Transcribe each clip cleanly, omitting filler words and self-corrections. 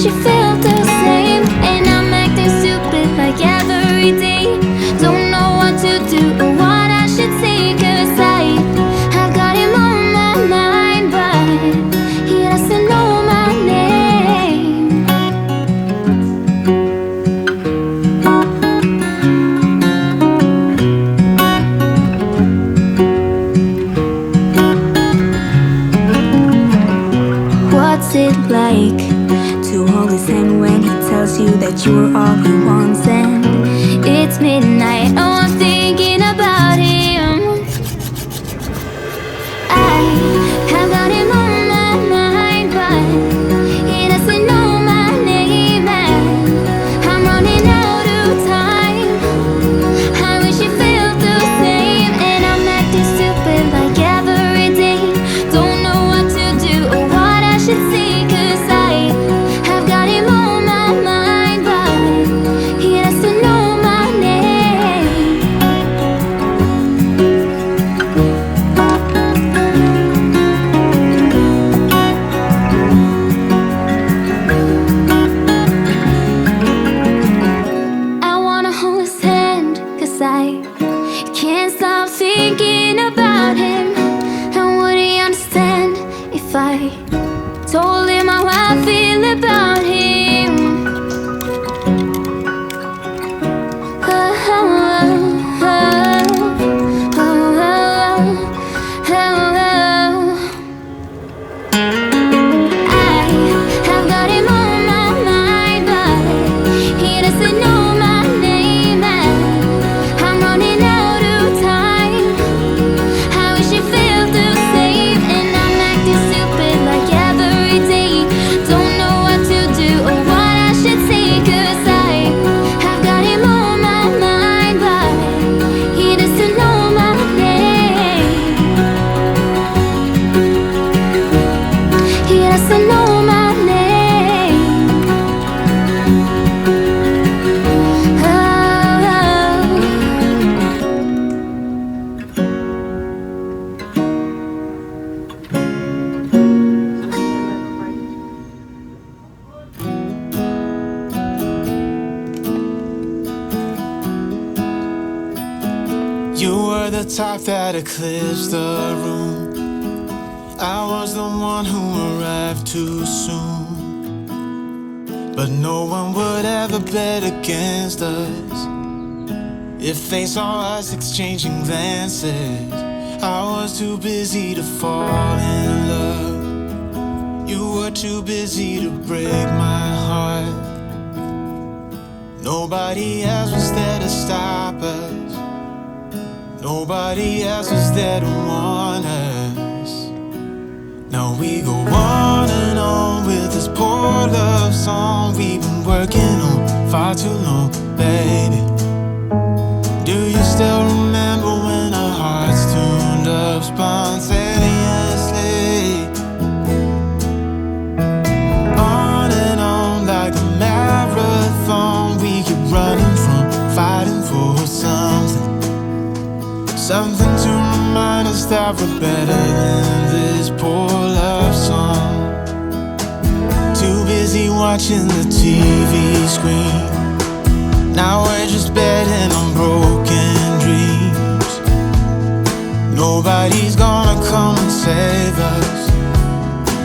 wish you felt the same. And I'm acting stupid like every day. Don't know what to do or what I should say, 'cause I've got him on my mind, but he doesn't know my name. What's it like to hold his hand when he tells you that you're all he wants? And it's midnight, oh, I'm thinking about him. I have got him on my mind, but he doesn't know my name. And I'm running out of time. I wish you felt the same. And I'm acting stupid like every day. Don't know what to do or what I should say, 'cause I've got him on my mind, but he doesn't know my name. I wanna hold his hand, 'cause I can't stop thinking about him. And would he understand if I told him how I feel about him? Oh, oh, oh, oh, oh, oh. I have got him on my mind, but he doesn't know my name. And I'm running out of time. I wish you felt the same. And I'm acting stupid like every day. Don't know what to do or what I should say, 'cause I've got him on my mind, but he doesn't know my name. He doesn't know my name. You were the type that eclipsed the room. I was the one who arrived too soon. But no one would ever bet against us if they saw us exchanging glances. I was too busy to fall in love. You were too busy to break my heart. Nobody else was there to stop us. Nobody else was there to warn us. Now we go on and on with this poor love song we've been working on far too long, baby. Do you still remember when our hearts tuned up spontaneously? On and on like a marathon, we keep running from fighting for something. Something to remind us that we're better than this poor love song. Too busy watching the TV screen. Now we're just betting on broken dreams. Nobody's gonna come and save us.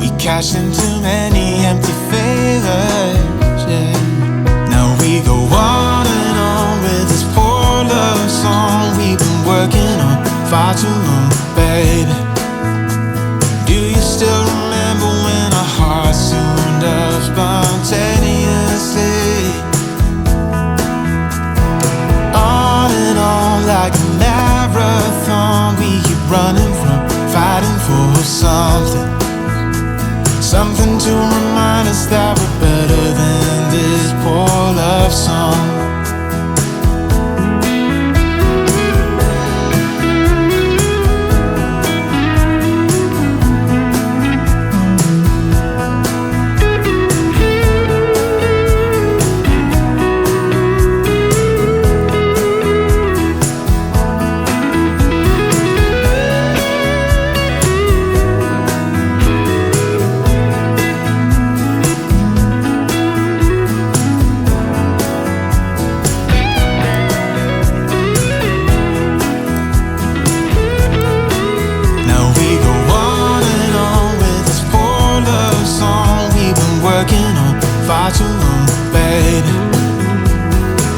We cash in too many empty favors, yeah. Now we go on and on with this poor love song we've been working on far too long, baby. Do you still remember when our hearts tuned up spontaneously? On and on like a marathon, we keep running from fighting for something. Something to remind us that we're better than this poor love song. far too long, baby.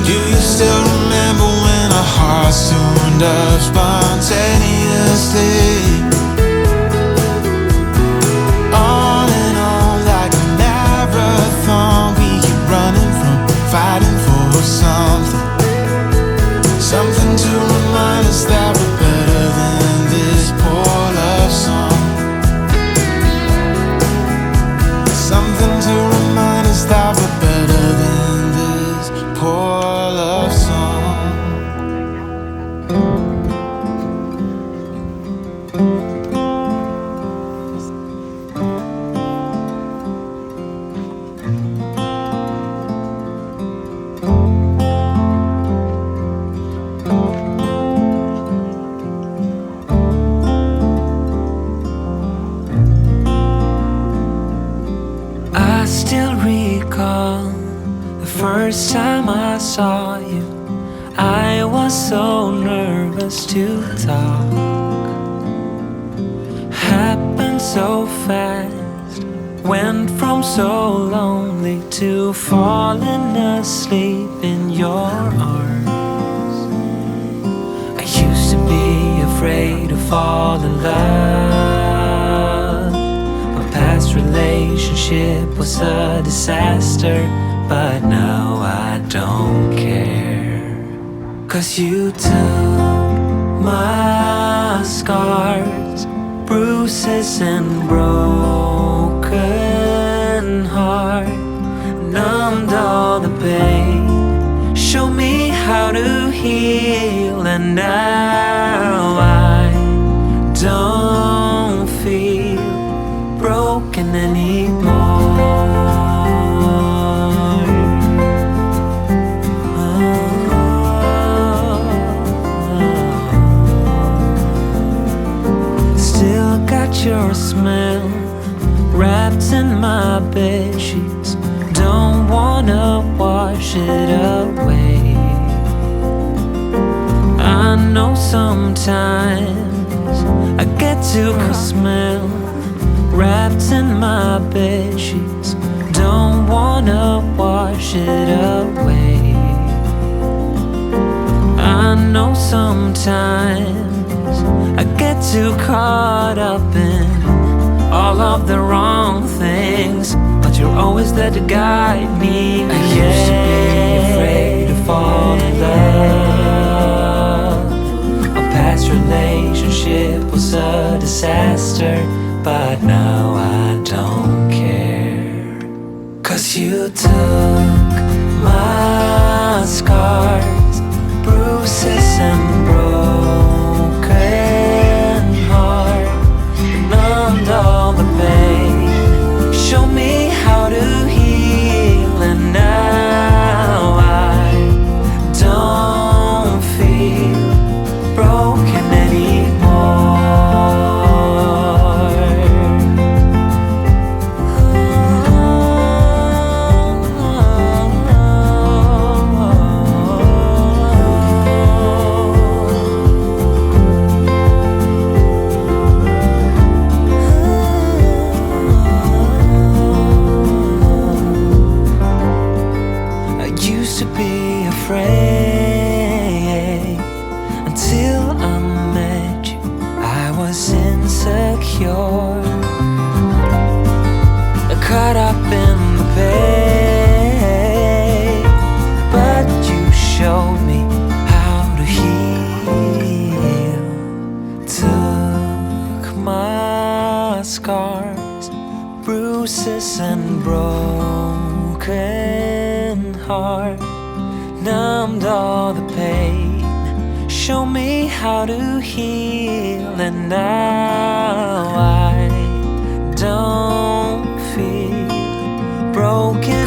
Do you still remember when our hearts tuned up spontaneously? On and on like a marathon, we keep running from fighting for something. Something to remind us that we're better than this poor love song. Something to remind us that we're better than this poor love song. I still recall the first time I saw you. I was so nervous to talk. Happened so fast. Went from so lonely to falling asleep in your arms. I used to be afraid to fall in love. My past relationship was a disaster, but now I don't care. 'Cause you took my scars, bruises and broken heart, numbed all the pain, show me how to heal, and now I don't feel broken anymore. Still got your smell wrapped in my bed sheets. Don't wanna wash it away. I know sometimes I get to smell wrapped in my bed sheets. Don't wanna wash it away. I know sometimes I get too caught up in all of the wrong things, but you're always there to guide me. I used to be afraid to fall in love. A past relationship was a disaster, but now I don't care. 'Cause you took my scars, bruises and broken heart, numbed all the pain, show me how to heal, and now I don't feel broken anymore. Afraid until I met you. I was insecure, caught up in the pain, but you showed me how to heal. Took my scars, bruises and broken heart, numbed all the pain, show me how to heal, and now I don't feel broken